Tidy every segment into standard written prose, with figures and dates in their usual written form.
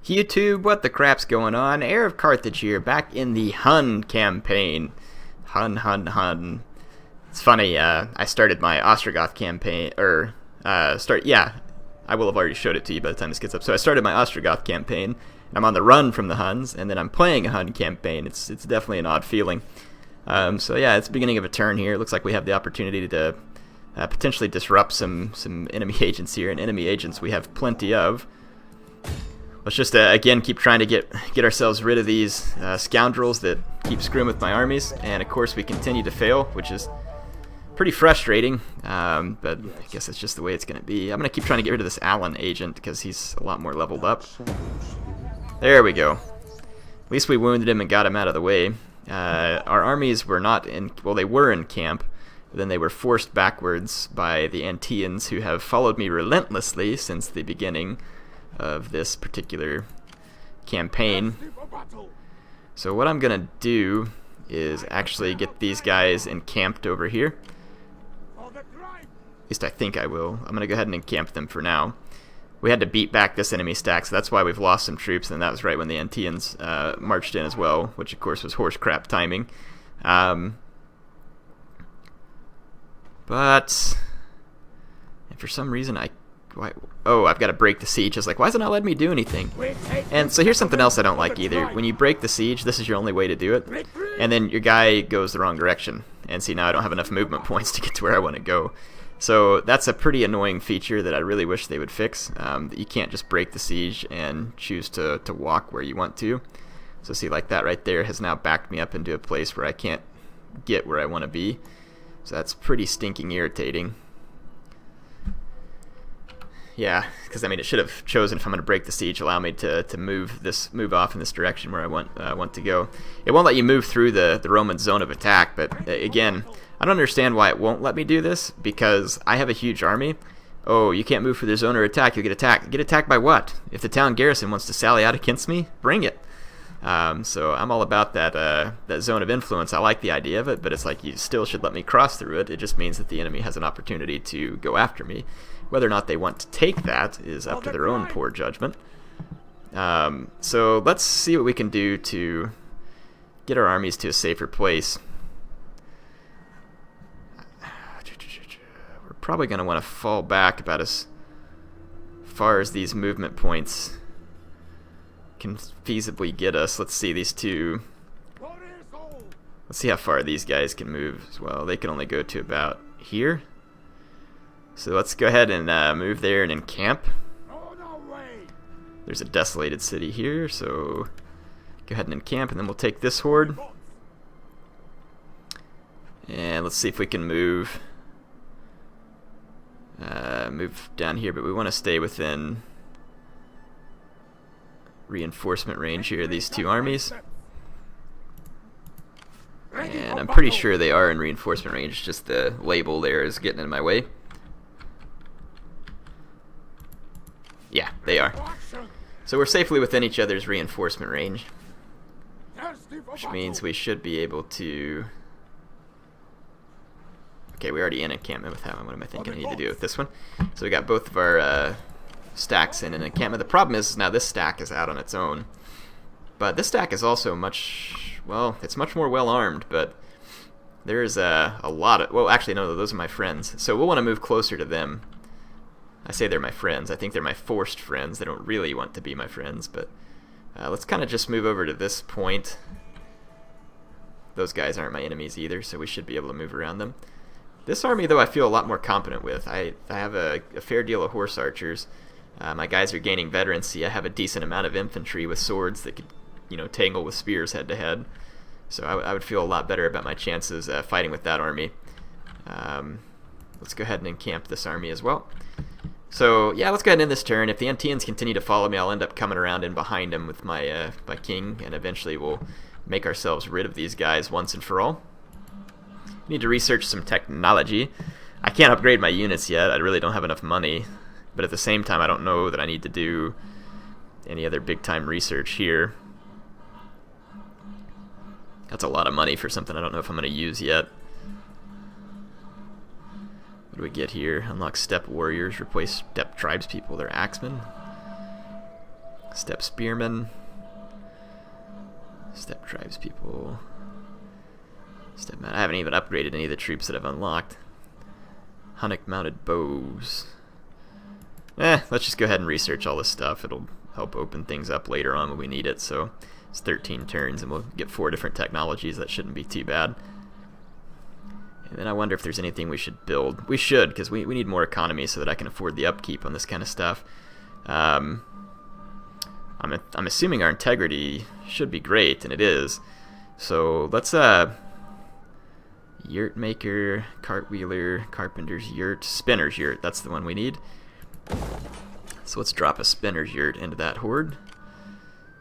YouTube, what the crap's going on? HeirofCarthage here, back in the Hun campaign. Hun. It's funny, I started my Ostrogoth campaign, I will have already showed it to you by the time this gets up. So I started my Ostrogoth campaign, and I'm on the run from the Huns, and then I'm playing a Hun campaign. It's definitely an odd feeling. So yeah, it's the beginning of a turn here. It looks like we have the opportunity to potentially disrupt some enemy agents here, and enemy agents we have plenty of. Let's just, again, keep trying to get ourselves rid of these scoundrels that keep screwing with my armies. And, of course, we continue to fail, which is pretty frustrating. But I guess that's just the way it's going to be. I'm going to keep trying to get rid of this Allen agent because he's a lot more leveled up. There we go. At least we wounded him and got him out of the way. Our armies were not in... Well, they were in camp. But then they were forced backwards by the Anteans, who have followed me relentlessly since the beginning of this particular campaign. So what I'm gonna do is actually get these guys encamped over here. At least I think I will. I'm gonna go ahead and encamp them for now. We had to beat back this enemy stack, so that's why we've lost some troops, and that was right when the Anteans marched in as well, which of course was horse crap timing. But and for some reason I've got to break the siege. I was like, why is it not letting me do anything? And so here's something else I don't like either. When you break the siege, this is your only way to do it. And then your guy goes the wrong direction. And see, now I don't have enough movement points to get to where I want to go. So that's a pretty annoying feature that I really wish they would fix. That you can't just break the siege and choose to walk where you want to. So see, like that right there has now backed me up into a place where I can't get where I want to be. So that's pretty stinking irritating. Yeah, because I mean, it should have chosen, if I'm going to break the siege, allow me to move off in this direction where I want to go. It won't let you move through the Roman zone of attack, but again, I don't understand why it won't let me do this, because I have a huge army. Oh, you can't move through their zone or attack, you'll get attacked. Get attacked by what? If the town garrison wants to sally out against me, bring it. So I'm all about that zone of influence. I like the idea of it, but it's like you still should let me cross through it. It just means that the enemy has an opportunity to go after me. Whether or not they want to take that is up to their own poor judgment. So let's see what we can do to get our armies to a safer place. We're probably going to want to fall back about as far as these movement points can feasibly get us. Let's see, these two. Let's see how far these guys can move as well. They can only go to about here. So let's go ahead and move there and encamp. There's a desolated city here, so go ahead and encamp, and then we'll take this horde. And let's see if we can move down here, but we want to stay within reinforcement range here, these two armies. And I'm pretty sure they are in reinforcement range, just the label there is getting in my way. Yeah, they are. So we're safely within each other's reinforcement range, which means we should be able to... Okay, we're already in encampment with that one. What am I thinking I need to do with this one? So we got both of our stacks in an encampment. The problem is now this stack is out on its own. But this stack is also much... Well, it's much more well-armed, but there is a lot of... Well, actually, no, those are my friends. So we'll want to move closer to them. I say they're my friends. I think they're my forced friends. They don't really want to be my friends, but let's kind of just move over to this point. Those guys aren't my enemies either, so we should be able to move around them. This army, though, I feel a lot more competent with. I have a fair deal of horse archers. My guys are gaining veterancy. I have a decent amount of infantry with swords that could, tangle with spears head to head. So I would feel a lot better about my chances fighting with that army. Let's go ahead and encamp this army as well. So yeah, let's go ahead and end this turn. If the Anteans continue to follow me, I'll end up coming around in behind them with my king, and eventually we'll make ourselves rid of these guys once and for all. Need to research some technology. I can't upgrade my units yet. I really don't have enough money, but at the same time, I don't know that I need to do any other big-time research here. That's a lot of money for something I don't know if I'm going to use yet. What do we get here? Unlock steppe warriors, replace steppe tribespeople, they're axemen. Steppe spearmen. Steppe tribes people. Steppe I haven't even upgraded any of the troops that I've unlocked. Hunnic mounted bows. Let's just go ahead and research all this stuff. It'll help open things up later on when we need it. So it's 13 turns and we'll get 4 different technologies. That shouldn't be too bad. And then I wonder if there's anything we should build. We should, because we need more economy so that I can afford the upkeep on this kind of stuff. I'm assuming our integrity should be great, and it is. So let's yurt maker, cartwheeler, carpenter's yurt, spinner's yurt. That's the one we need. So let's drop a spinner's yurt into that horde.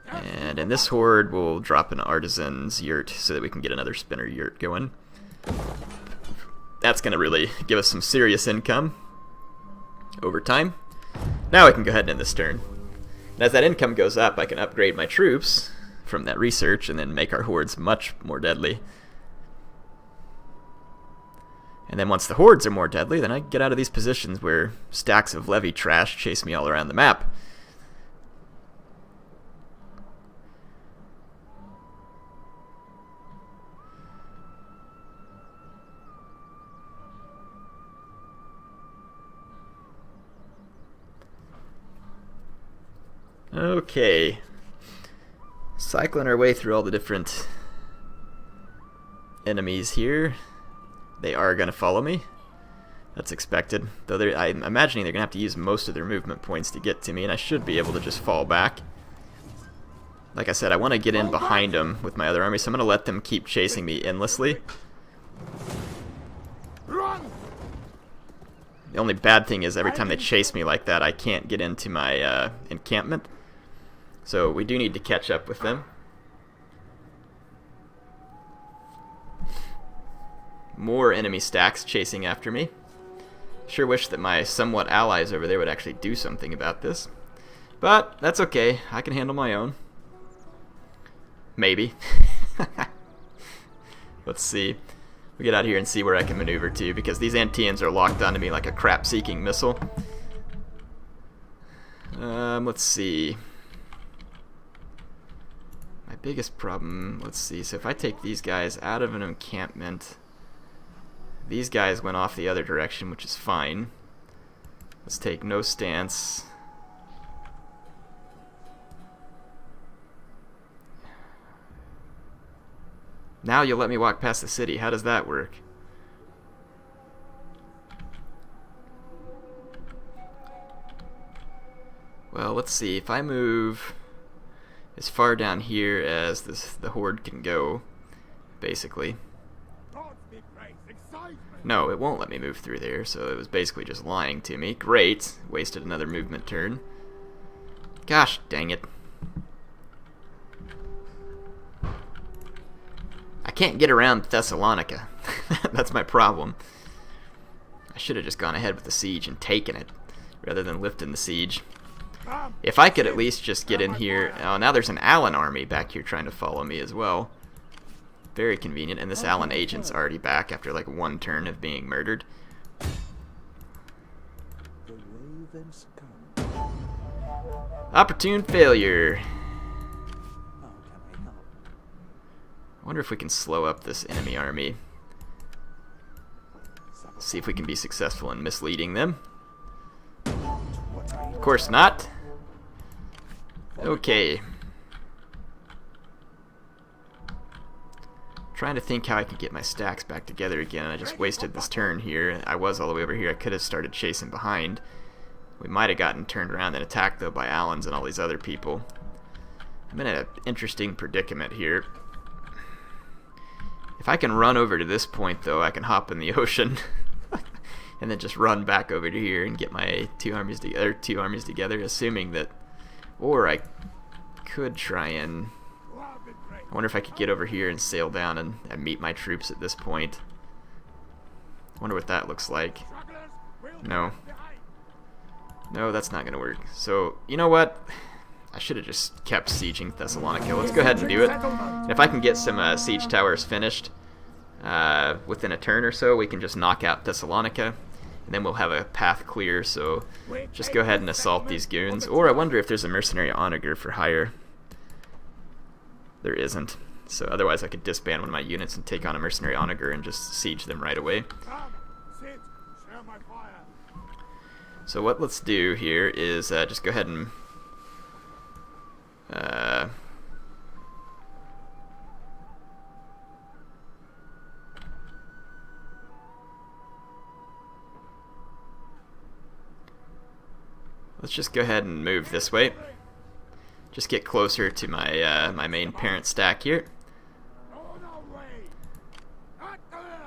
And in this horde, we'll drop an artisan's yurt so that we can get another spinner yurt going. That's going to really give us some serious income over time. Now I can go ahead and end this turn. And as that income goes up, I can upgrade my troops from that research and then make our hordes much more deadly. And then once the hordes are more deadly, then I get out of these positions where stacks of levy trash chase me all around the map. Okay. Cycling our way through all the different enemies here. They are going to follow me. That's expected. Though I'm imagining they're going to have to use most of their movement points to get to me, and I should be able to just fall back. Like I said, I want to get in behind them with my other army, so I'm going to let them keep chasing me endlessly. The only bad thing is every time they chase me like that, I can't get into my encampment. So we do need to catch up with them. More enemy stacks chasing after me. Sure wish that my somewhat allies over there would actually do something about this. But that's okay. I can handle my own. Maybe. Let's see. We get out here and see where I can maneuver to, because these Anteans are locked onto me like a crap-seeking missile. Let's see. My biggest problem, let's see, so if I take these guys out of an encampment, these guys went off the other direction, which is fine. Let's take no stance. Now you'll let me walk past the city. How does that work? Well, let's see. If I move as far down here as the horde can go, basically. No, it won't let me move through there, so it was basically just lying to me. Great. Wasted another movement turn. Gosh, dang it. I can't get around Thessalonica. That's my problem. I should have just gone ahead with the siege and taken it, rather than lifting the siege. If I could at least just get in here... Oh, now there's an Allen army back here trying to follow me as well. Very convenient, and this Allen agent's already back after like one turn of being murdered. Opportune failure. I wonder if we can slow up this enemy army. See if we can be successful in misleading them. Of course not. Okay. Trying to think how I could get my stacks back together again. I just wasted this turn here. I was all the way over here. I could have started chasing behind. We might have gotten turned around and attacked, though, by Allens and all these other people. I'm in an interesting predicament here. If I can run over to this point, though, I can hop in the ocean and then just run back over to here and get my two armies together, assuming that... Or I could try and... I wonder if I could get over here and sail down and meet my troops at this point. I wonder what that looks like. No. No, that's not going to work. So, you know what? I should have just kept sieging Thessalonica. Let's go ahead and do it. And if I can get some siege towers finished within a turn or so, we can just knock out Thessalonica. and then we'll have a path clear, so just go ahead and assault these goons. Or I wonder if there's a mercenary onager for hire. There isn't. So otherwise I could disband one of my units and take on a mercenary onager and just siege them right away. So what let's do here is just go ahead and let's just go ahead and move this way. Just get closer to my my main parent stack here.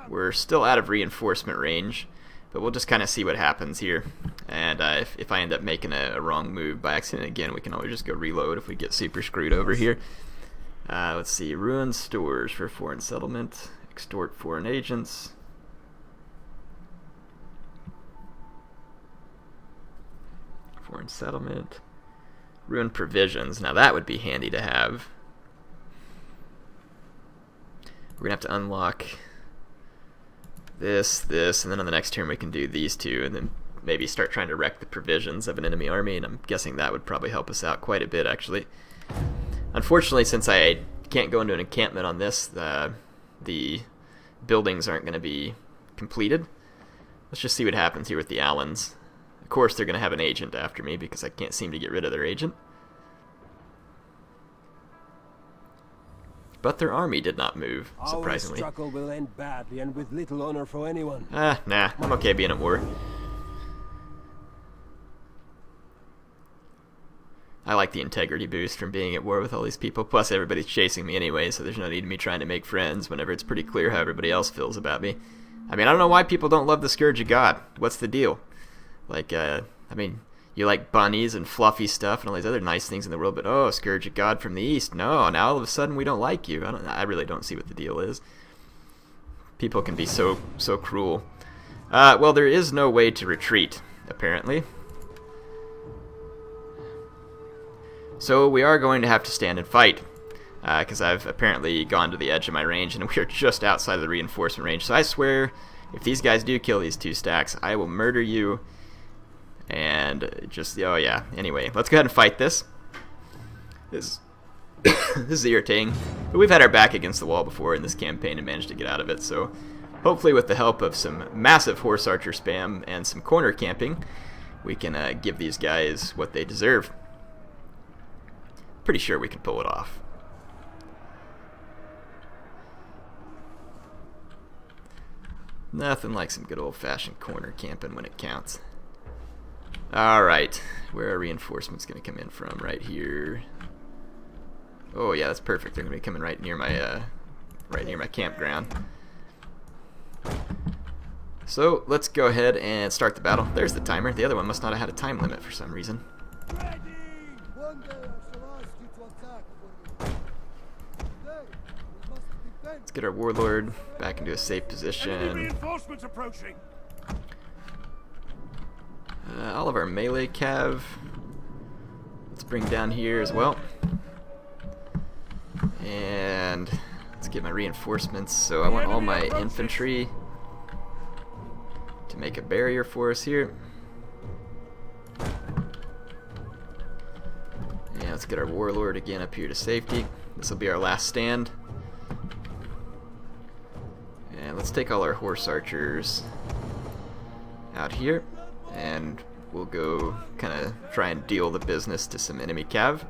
We're still out of reinforcement range, but we'll just kind of see what happens here. And if I end up making a wrong move by accident again, we can always just go reload if we get super screwed over here. Let's see, ruin stores for foreign settlement, extort foreign agents. Foreign settlement. Ruin provisions. Now that would be handy to have. We're going to have to unlock this, and then on the next turn we can do these two, and then maybe start trying to wreck the provisions of an enemy army, and I'm guessing that would probably help us out quite a bit, actually. Unfortunately, since I can't go into an encampment on this, the buildings aren't going to be completed. Let's just see what happens here with the Allens. Of course, they're going to have an agent after me because I can't seem to get rid of their agent. But their army did not move, surprisingly. Our struggle will end badly and with little honor for anyone. Nah, I'm okay being at war. I like the integrity boost from being at war with all these people, plus everybody's chasing me anyway, so there's no need of me trying to make friends whenever it's pretty clear how everybody else feels about me. I mean, I don't know why people don't love the Scourge of God. What's the deal? Like, I mean, you like bunnies and fluffy stuff and all these other nice things in the world, but oh, Scourge of God from the East, no, now all of a sudden we don't like you. I really don't see what the deal is. People can be so cruel. Well, there is no way to retreat, apparently. So we are going to have to stand and fight, because I've apparently gone to the edge of my range, and we are just outside of the reinforcement range. So I swear, if these guys do kill these two stacks, I will murder you. And just, oh yeah, anyway, let's go ahead and fight this. This is irritating, but we've had our back against the wall before in this campaign and managed to get out of it, so hopefully with the help of some massive horse archer spam and some corner camping, we can give these guys what they deserve. Pretty sure we can pull it off. Nothing like some good old-fashioned corner camping when it counts. Alright, where are reinforcements going to come in from? Right here. Oh yeah, that's perfect. They're going to be coming right near my campground. So let's go ahead and start the battle. There's the timer. The other one must not have had a time limit for some reason. Let's get our warlord back into a safe position. Reinforcements approaching. All of our melee cav, let's bring down here as well. And let's get my reinforcements. So I want all my infantry to make a barrier for us here. And let's get our warlord again up here to safety. This will be our last stand. And let's take all our horse archers out here, and we'll go kind of try and deal the business to some enemy cav.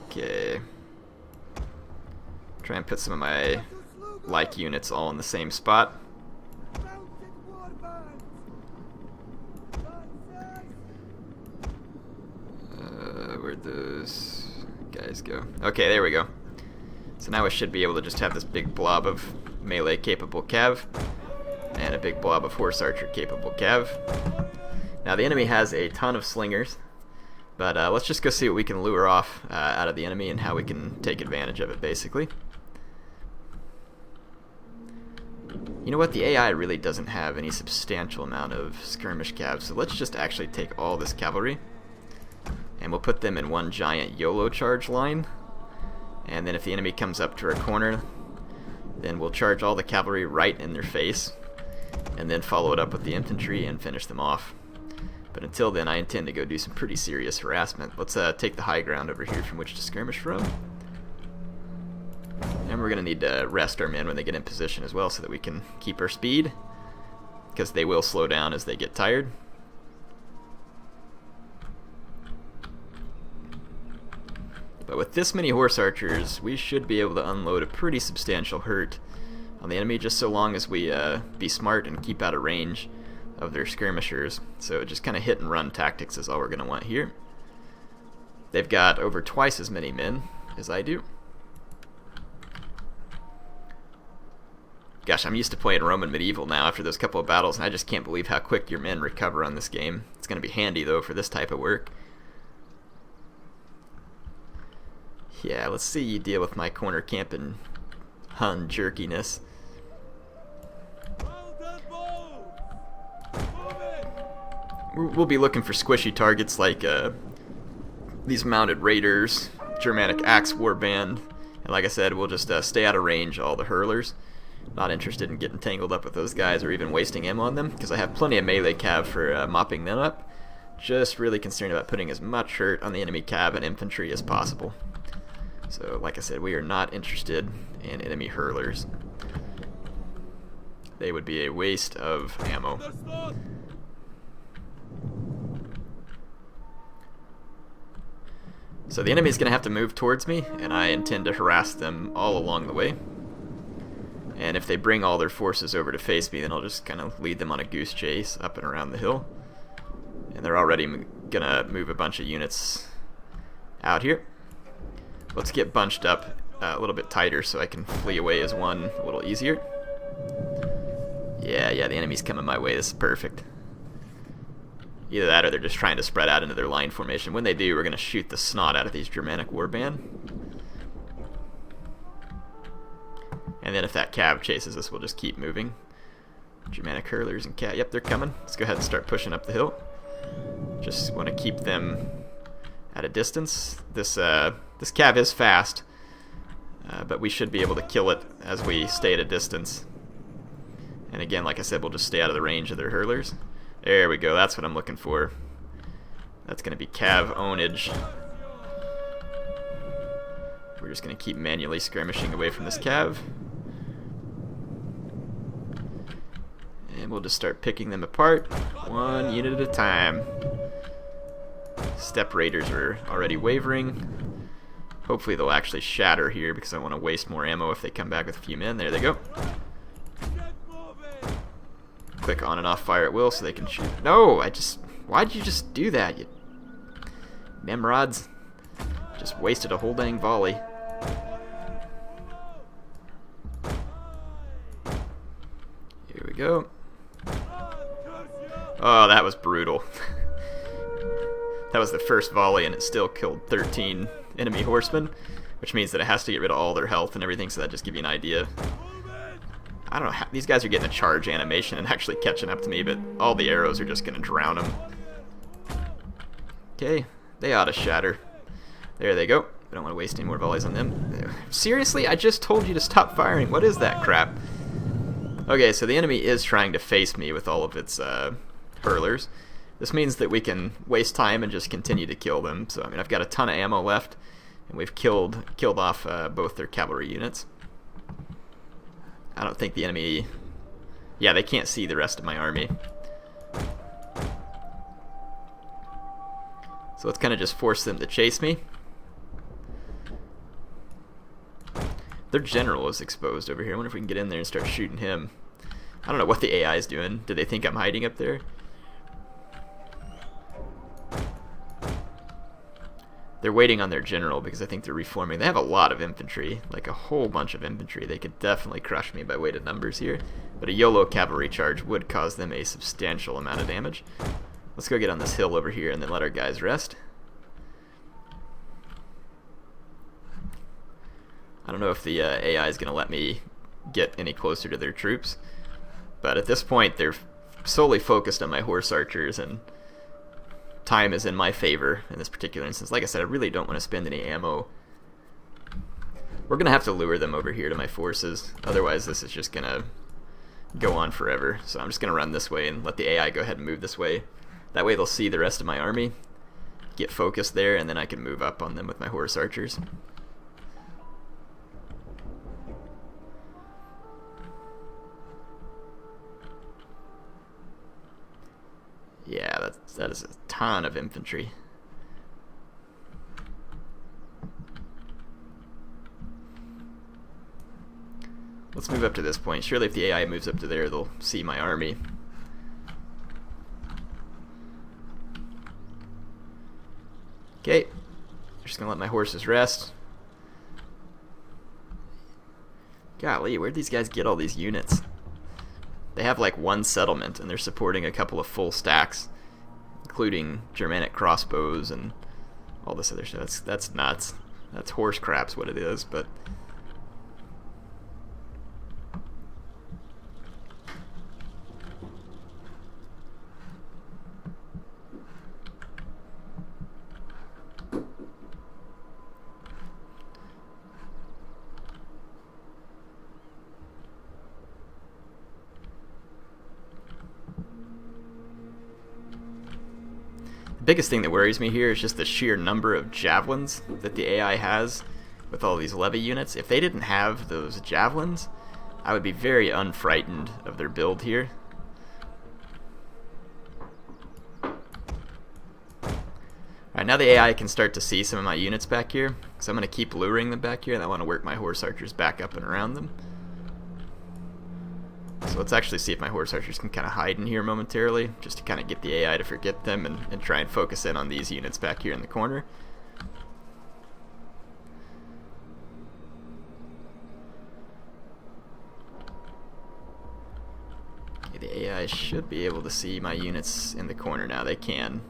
Okay. Try and put some of my like units all in the same spot. Where'd those guys go? Okay, there we go. So now we should be able to just have this big blob of melee capable cav and a big blob of horse archer capable cav. Now the enemy has a ton of slingers, but let's just go see what we can lure off out of the enemy and how we can take advantage of it, basically. You know what, the AI really doesn't have any substantial amount of skirmish cav, so let's just actually take all this cavalry and we'll put them in one giant YOLO charge line. And then if the enemy comes up to our corner, then we'll charge all the cavalry right in their face, and then follow it up with the infantry and finish them off. But until then, I intend to go do some pretty serious harassment. Let's take the high ground over here from which to skirmish from. And we're going to need to rest our men when they get in position as well so that we can keep our speed, because they will slow down as they get tired. But with this many horse archers, we should be able to unload a pretty substantial hurt on the enemy, just so long as we be smart and keep out of range of their skirmishers. So just kind of hit and run tactics is all we're going to want here. They've got over twice as many men as I do. Gosh, I'm used to playing Roman medieval now after those couple of battles, and I just can't believe how quick your men recover on this game. It's going to be handy, though, for this type of work. Yeah, let's see you deal with my corner camping Hun jerkiness. We'll be looking for squishy targets like these mounted raiders, Germanic axe warband, and like I said, we'll just stay out of range all the hurlers. Not interested in getting tangled up with those guys or even wasting ammo on them, because I have plenty of melee cav for mopping them up. Just really concerned about putting as much hurt on the enemy cav and infantry as possible. So, like I said, we are not interested in enemy hurlers. They would be a waste of ammo. So the enemy is going to have to move towards me, and I intend to harass them all along the way. And if they bring all their forces over to face me, then I'll just kind of lead them on a goose chase up and around the hill. And they're already going to move a bunch of units out here. Let's get bunched up a little bit tighter so I can flee away as one a little easier. Yeah, the enemy's coming my way. This is perfect. Either that or they're just trying to spread out into their line formation. When they do, we're going to shoot the snot out of these Germanic warband. And then if that cav chases us, we'll just keep moving. Germanic hurlers and cav. Yep, they're coming. Let's go ahead and start pushing up the hill. Just want to keep them at a distance. This cav is fast, but we should be able to kill it as we stay at a distance. And again, like I said, we'll just stay out of the range of their hurlers. There we go, that's what I'm looking for. That's going to be cav ownage. We're just going to keep manually skirmishing away from this cav. And we'll just start picking them apart, one unit at a time. Steppe raiders are already wavering. Hopefully they'll actually shatter here, because I want to waste more ammo if they come back with a few men. There they go. Click on and off fire at will so they can shoot. No, why'd you just do that, you Nimrods? Just wasted a whole dang volley. Here we go. Oh, that was brutal. That was the first volley, and it still killed 13 enemy horsemen, which means that it has to get rid of all their health and everything, so that just gives you an idea. I don't know how these guys are getting a charge animation and actually catching up to me, but all the arrows are just going to drown them. Okay, they ought to shatter. There they go. I don't want to waste any more volleys on them. Seriously? I just told you to stop firing. What is that crap? Okay, so the enemy is trying to face me with all of its hurlers. This means that we can waste time and just continue to kill them. So, I mean, I've got a ton of ammo left, and we've killed off both their cavalry units. I don't think the enemy... Yeah, they can't see the rest of my army. So let's kind of just force them to chase me. Their general is exposed over here. I wonder if we can get in there and start shooting him. I don't know what the AI is doing. Do they think I'm hiding up there? They're waiting on their general because I think they're reforming. They have a lot of infantry, like a whole bunch of infantry. They could definitely crush me by weight of numbers here, but a YOLO cavalry charge would cause them a substantial amount of damage. Let's go get on this hill over here and then let our guys rest. I don't know if the AI is going to let me get any closer to their troops, but at this point they're solely focused on my horse archers, and time is in my favor in this particular instance. Like I said, I really don't want to spend any ammo We're going to have to lure them over here to my forces. Otherwise, this is just going to go on forever. So I'm just going to run this way and let the AI go ahead and move this way. That way they'll see the rest of my army, get focused there, and then I can move up on them with my horse archers. Yeah, that is a ton of infantry. Let's move up to this point. Surely if the AI moves up to there, they'll see my army. Okay, just gonna let my horses rest. Golly, where'd these guys get all these units? They have like one settlement and they're supporting a couple of full stacks, including Germanic crossbows and all this other stuff. That's nuts. That's horse crap's what it is, but the biggest thing that worries me here is just the sheer number of javelins that the AI has with all these levy units. If they didn't have those javelins, I would be very unfrightened of their build here. Alright, now the AI can start to see some of my units back here, so I'm going to keep luring them back here, and I want to work my horse archers back up and around them. So let's actually see if my horse archers can kind of hide in here momentarily, just to kind of get the AI to forget them and try and focus in on these units back here in the corner. Okay, the AI should be able to see my units in the corner now. They can.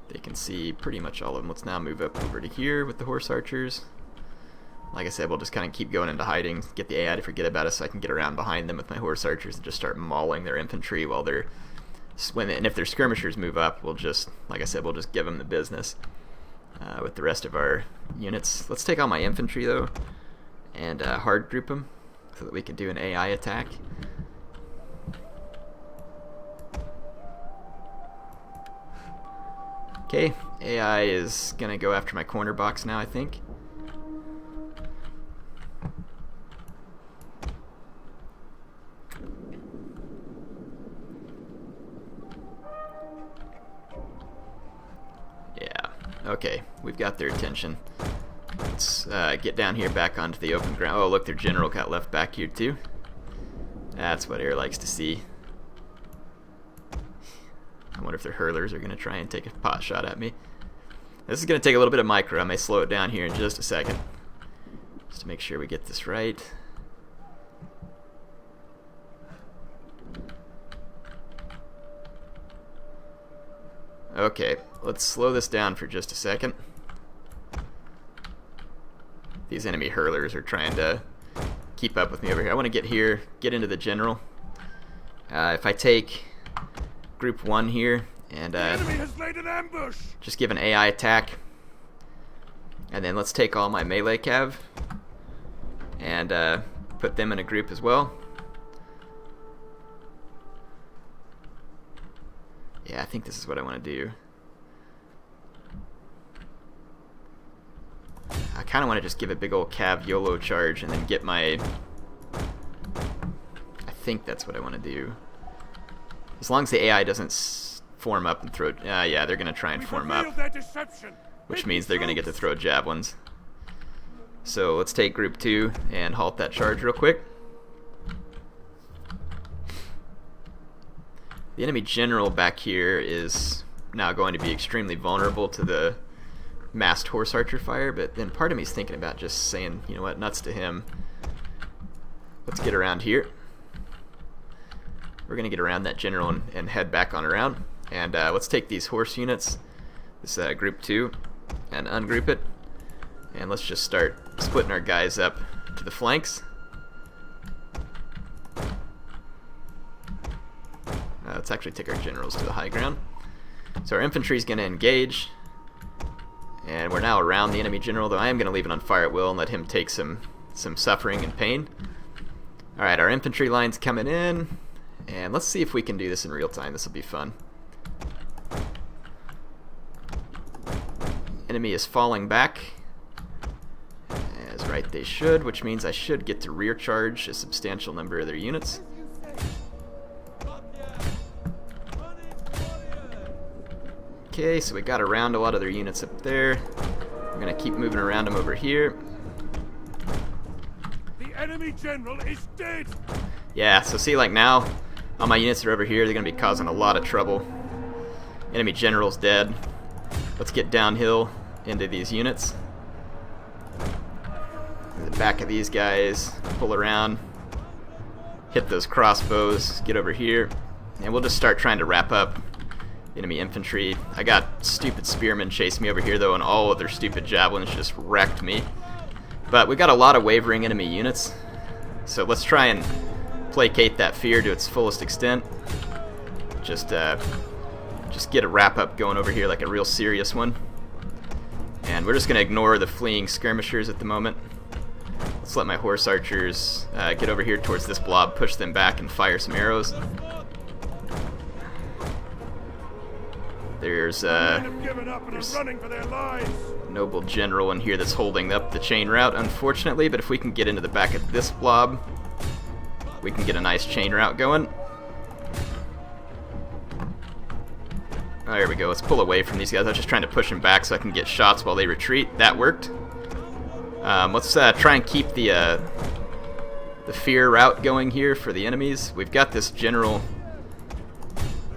They can see pretty much all of them. Let's now move up over to here with the horse archers. Like I said, we'll just kind of keep going into hiding, get the AI to forget about us so I can get around behind them with my horse archers and just start mauling their infantry while they're swimming. And if their skirmishers move up, we'll just, like I said, we'll just give them the business with the rest of our units. Let's take all my infantry, though, and hard group them so that we can do an AI attack. Okay, AI is going to go after my corner box now, I think. Okay, we've got their attention. Let's get down here back onto the open ground. Oh, look, their general got left back here too. That's what Air likes to see. I wonder if their hurlers are going to try and take a pot shot at me. This is going to take a little bit of micro. I may slow it down here in just a second, just to make sure we get this right. Okay, let's slow this down for just a second. These enemy hurlers are trying to keep up with me over here. I want to get here, get into the general. If I take group 1 here and enemy has laid an ambush. Just give an AI attack, and then let's take all my melee cav and put them in a group as well. Yeah, I think this is what I want to do. I kind of want to just give a big old cav YOLO charge and then get my... I think that's what I want to do. As long as the AI doesn't form up and throw... yeah, they're going to try and form up, which means they're going to get to throw javelins. So let's take group 2 and halt that charge real quick. The enemy general back here is now going to be extremely vulnerable to the massed horse archer fire, but then part of me is thinking about just saying, you know what, nuts to him. Let's get around here. We're going to get around that general and head back on around. And let's take these horse units, this group 2, and ungroup it. And let's just start splitting our guys up to the flanks. Let's actually take our generals to the high ground. So our infantry is going to engage, And we're now around the enemy general, though I am going to leave it on fire at will and let him take some suffering and pain. Alright, our infantry line's coming in. And let's see if we can do this in real time. This will be fun. Enemy is falling back. As right they should, which means I should get to rear charge a substantial number of their units. Okay, so we got around a lot of their units up there. We're going to keep moving around them over here. The enemy general is dead! Yeah, so see, like now, all my units are over here. They're going to be causing a lot of trouble. Enemy general's dead. Let's get downhill into these units. In the back of these guys, pull around, hit those crossbows, get over here, and we'll just start trying to wrap up enemy infantry. I got stupid spearmen chasing me over here though, and all of their stupid javelins just wrecked me. But we got a lot of wavering enemy units, so let's try and placate that fear to its fullest extent. Just get a wrap up going over here, like a real serious one. And we're just going to ignore the fleeing skirmishers at the moment. Let's let my horse archers get over here towards this blob, push them back, and fire some arrows. There's a noble general in here that's holding up the chain route, unfortunately, but if we can get into the back of this blob, we can get a nice chain route going. Oh, there we go. Let's pull away from these guys. I was just trying to push them back so I can get shots while they retreat. That worked. Let's try and keep the fear route going here for the enemies. We've got this general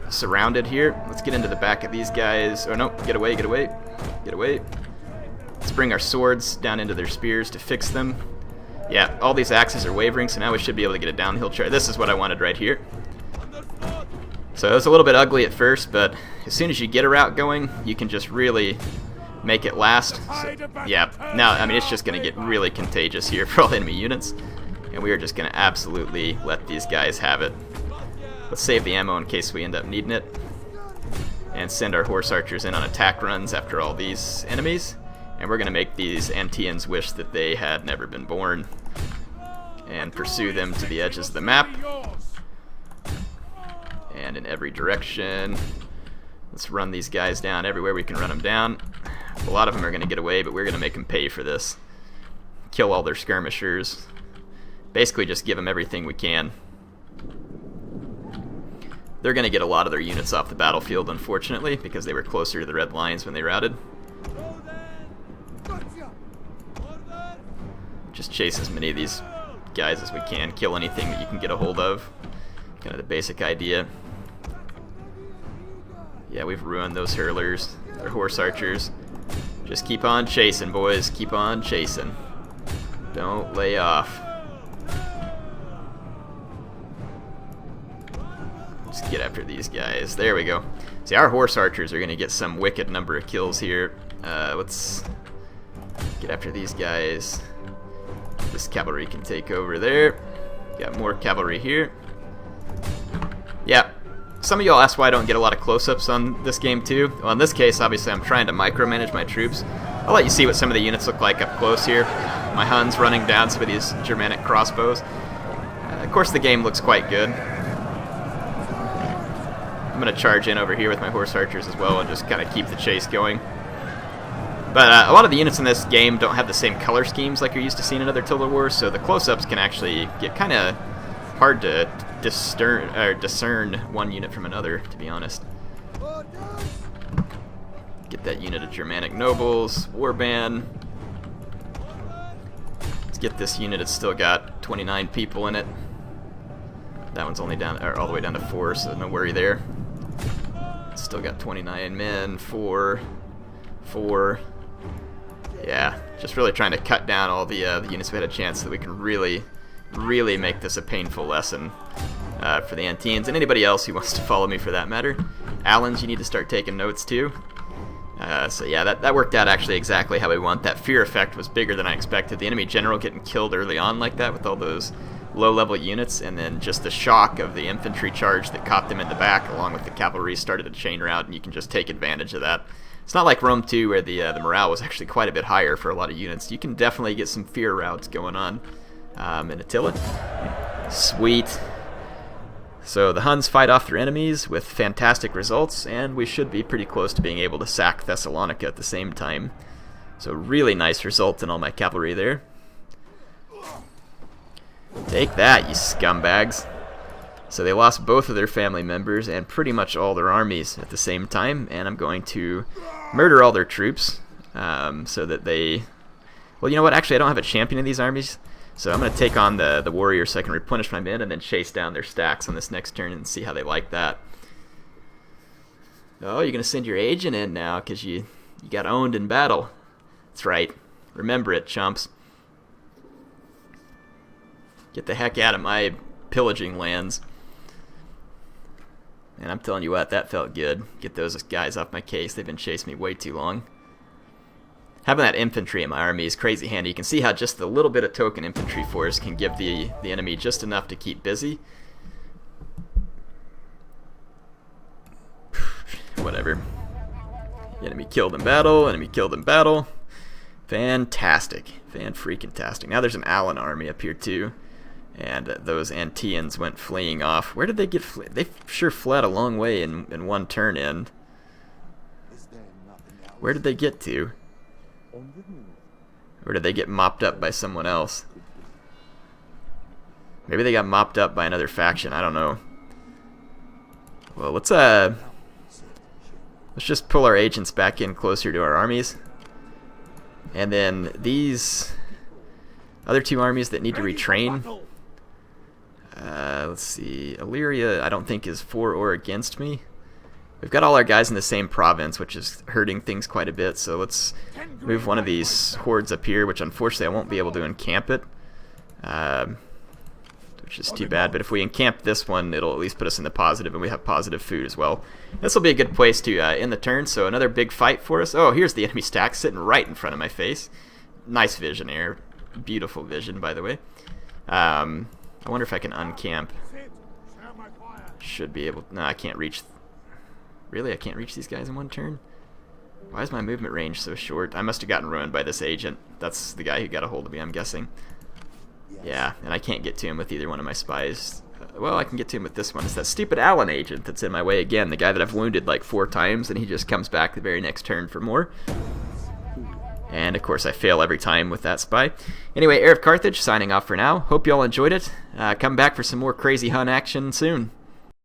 surrounded here. Let's get into the back of these guys. Oh no, get away, get away, get away. Let's bring our swords down into their spears to fix them. Yeah, all these axes are wavering, so now we should be able to get a downhill charge. This is what I wanted right here. So it was a little bit ugly at first, but as soon as you get a route going, you can just really make it last. So, yeah, now, I mean, it's just going to get really contagious here for all enemy units, and we are just going to absolutely let these guys have it. Let's save the ammo in case we end up needing it, and send our horse archers in on attack runs after all these enemies, and we're going to make these Anteans wish that they had never been born, and pursue them to the edges of the map, and in every direction. Let's run these guys down everywhere we can run them down. A lot of them are going to get away, but we're going to make them pay for this. Kill all their skirmishers. Basically just give them everything we can. They're going to get a lot of their units off the battlefield, unfortunately, because they were closer to the red lines when they routed. Just chase as many of these guys as we can. Kill anything that you can get a hold of. Kind of the basic idea. Yeah, we've ruined those hurlers. They're horse archers. Just keep on chasing, boys. Keep on chasing. Don't lay off. Just get after these guys. There we go. See, our horse archers are going to get some wicked number of kills here. Let's get after these guys. This cavalry can take over there. Got more cavalry here. Yeah. Some of y'all asked why I don't get a lot of close-ups on this game too. Well, in this case, obviously, I'm trying to micromanage my troops. I'll let you see what some of the units look like up close here. My Huns running down some of these Germanic crossbows. Of course, the game looks quite good. I'm going to charge in over here with my horse archers as well and just kind of keep the chase going. But a lot of the units in this game don't have the same color schemes like you're used to seeing in other Total Wars, so the close-ups can actually get kind of hard to discern one unit from another, to be honest. Get that unit of Germanic nobles, warband. Let's get this unit. It's still got 29 people in it. That one's only down, or all the way down to 4, so no worry there. Still got 29 men, 4. Yeah, just really trying to cut down all the units we had a chance so that we can really make this a painful lesson for the Anteans and anybody else who wants to follow me for that matter. Allens, you need to start taking notes too. So yeah, that worked out actually exactly how we want. That fear effect was bigger than I expected. The enemy general getting killed early on like that with all those low-level units, and then just the shock of the infantry charge that caught them in the back, along with the cavalry, started a chain rout, and you can just take advantage of that. It's not like Rome 2, where the morale was actually quite a bit higher for a lot of units. You can definitely get some fear routes going on in Attila. Sweet. So the Huns fight off their enemies with fantastic results, and we should be pretty close to being able to sack Thessalonica at the same time. So really nice result in all my cavalry there. Take that, you scumbags. So they lost both of their family members and pretty much all their armies at the same time, and I'm going to murder all their troops so that they... Well, you know what? Actually, I don't have a champion in these armies, so I'm going to take on the warrior so I can replenish my men and then chase down their stacks on this next turn and see how they like that. Oh, you're going to send your agent in now because you got owned in battle. That's right. Remember it, chumps. Get the heck out of my pillaging lands. And I'm telling you what, that felt good. Get those guys off my case. They've been chasing me way too long. Having that infantry in my army is crazy handy. You can see how just the little bit of token infantry force can give the enemy just enough to keep busy. Whatever. Enemy killed in battle. Enemy killed in battle. Fantastic. Fan-freaking-tastic. Now there's an Allen army up here too. And those Anteans went fleeing off. Where did they get they sure fled a long way in one turn in. Where did they get to? Or did they get mopped up by someone else? Maybe they got mopped up by another faction. I don't know. Well, let's just pull our agents back in closer to our armies. And then these other two armies that need to retrain. Let's see. Illyria, I don't think is for or against me. We've got all our guys in the same province, which is hurting things quite a bit. So let's move one of these hordes up here, which unfortunately I won't be able to encamp it, which is too bad. But if we encamp this one, it'll at least put us in the positive, and we have positive food as well. This will be a good place to end the turn. So another big fight for us. Oh, here's the enemy stack sitting right in front of my face. Nice vision here. Beautiful vision, by the way. I wonder if I can uncamp. Should be able... No, I can't reach... Really? I can't reach these guys in one turn? Why is my movement range so short? I must have gotten ruined by this agent. That's the guy who got a hold of me, I'm guessing. Yeah, and I can't get to him with either one of my spies. Well, I can get to him with this one. It's that stupid Allen agent that's in my way again. The guy that I've wounded like 4 times, and he just comes back the very next turn for more. And of course I fail every time with that spy. Anyway, HeirofCarthage signing off for now. Hope you all enjoyed it. Come back for some more crazy Hun action soon.